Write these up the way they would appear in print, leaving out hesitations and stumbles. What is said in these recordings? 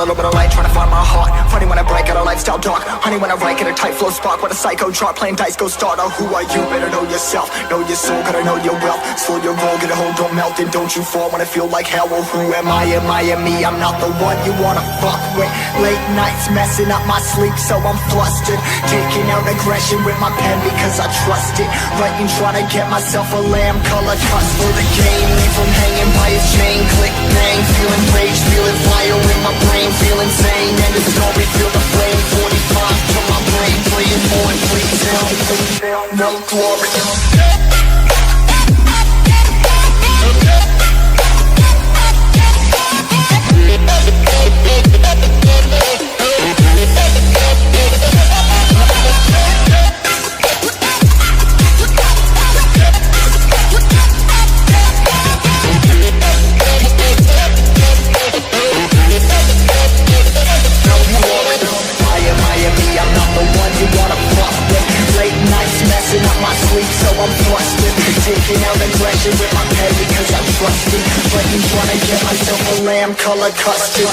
little bit of light, trying to find my heart. Funny when I break out a lifestyle dark. Honey when I write, get a tight flow spark. When a psycho drop, playing dice, go start. Oh, who are you? Better know yourself. Know your soul, gotta know your wealth. Slow your roll, get a hold, don't melt. And don't you fall when I feel like hell. Well, who am I? Am I and me? I'm not the one you wanna fuck with. Late nights messing up my sleep, so I'm flustered. Taking out aggression with my pen because I trust it. Writing, trying to get myself a lamb color cuts for the game. Leave him hanging by his chain. Click, bang, feeling rage, feeling fire in my brain, feel insane. And the story, feel the flame. 45 to my brain, playing more and please hell. No glory. Taking out aggression with my pen because I trust it. But you trying to get myself a lamb color custard.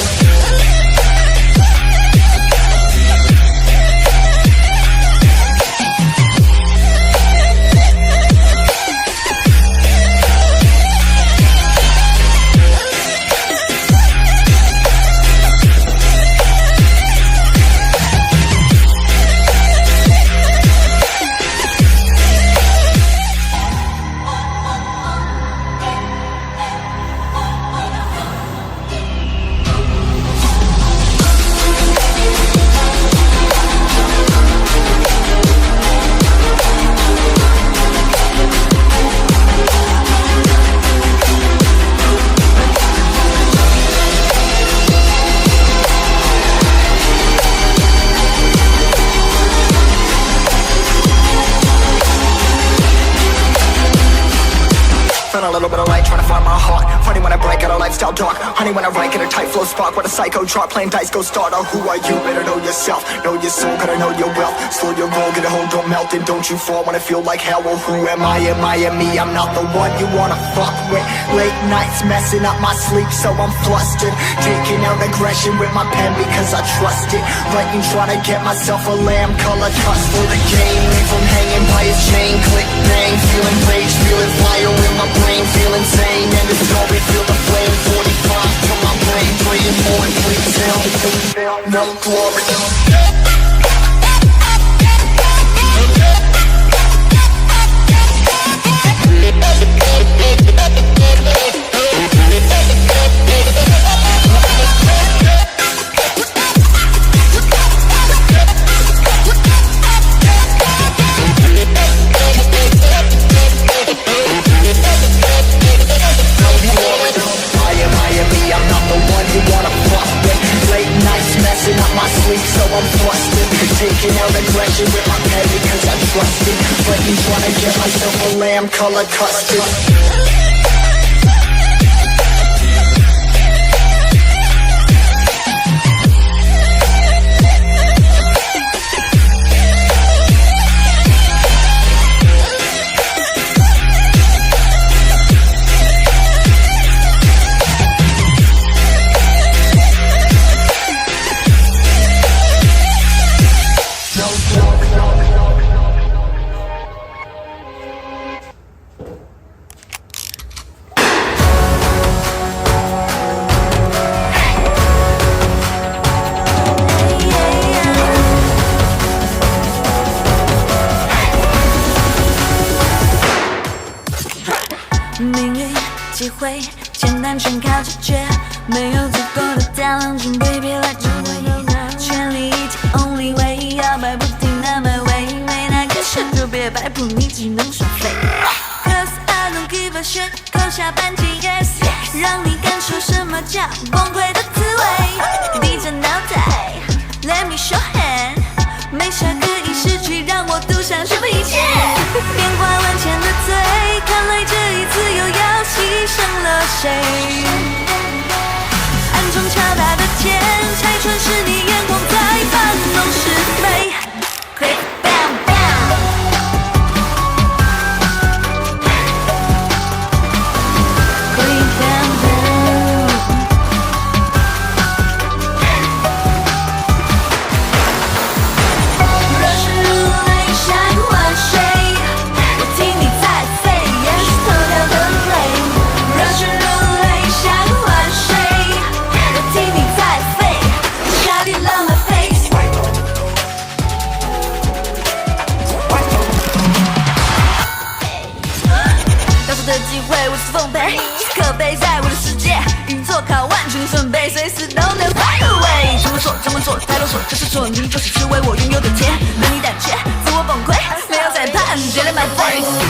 A little bit of light, trying to find my heart. Funny when I break out a lifestyle dark. Honey when I write, get a tight flow spark. When a psycho drop, playing dice, go start. Oh, who are you? Better know yourself. Know your soul, gotta know your wealth. Slow your roll, get a hold, don't melt. And don't you fall when I feel like hell. Well, who am I? Am I and me? I'm not the one you wanna fuck with. Late nights messing up my sleep, so I'm flustered. Taking out aggression with my pen because I trust it. Writing, trying to get myself a lamb color cuts for the game. Leave him hanging by his chain. Click, bang, feeling rage, feeling fire in my brain, feel insane. And the story, feel the flame. 45 to my brain, praying more and please hell. No glory. Taking out aggression with my pen because I trust it. But you trying to get myself a lamb color custard.简单全靠直觉，没有足够的大量准备，别来指挥。全力一起 only way， 摇摆不停的买位，没那个选就别摆谱，你只能耍废。Cause I don't give a shit， 扣下半截 yes， 让你感受什么叫崩溃的滋味。低着脑袋 ，Let me show hand， 没啥可以失去，让我赌上全部一切。变化万千的嘴，看来这一次又要牺牲了谁？暗中敲打的剑，拆穿是你眼光在反弄是非。Click bam bam， Click bam bam，会无私奉陪，是可悲在我的世界，运作靠万全的准备，随时都能 find a way。这么做，这么做，太啰嗦，这是错，你就是吃为我拥有的甜，让你胆怯，自我崩溃，没有在怕，你觉得 my face。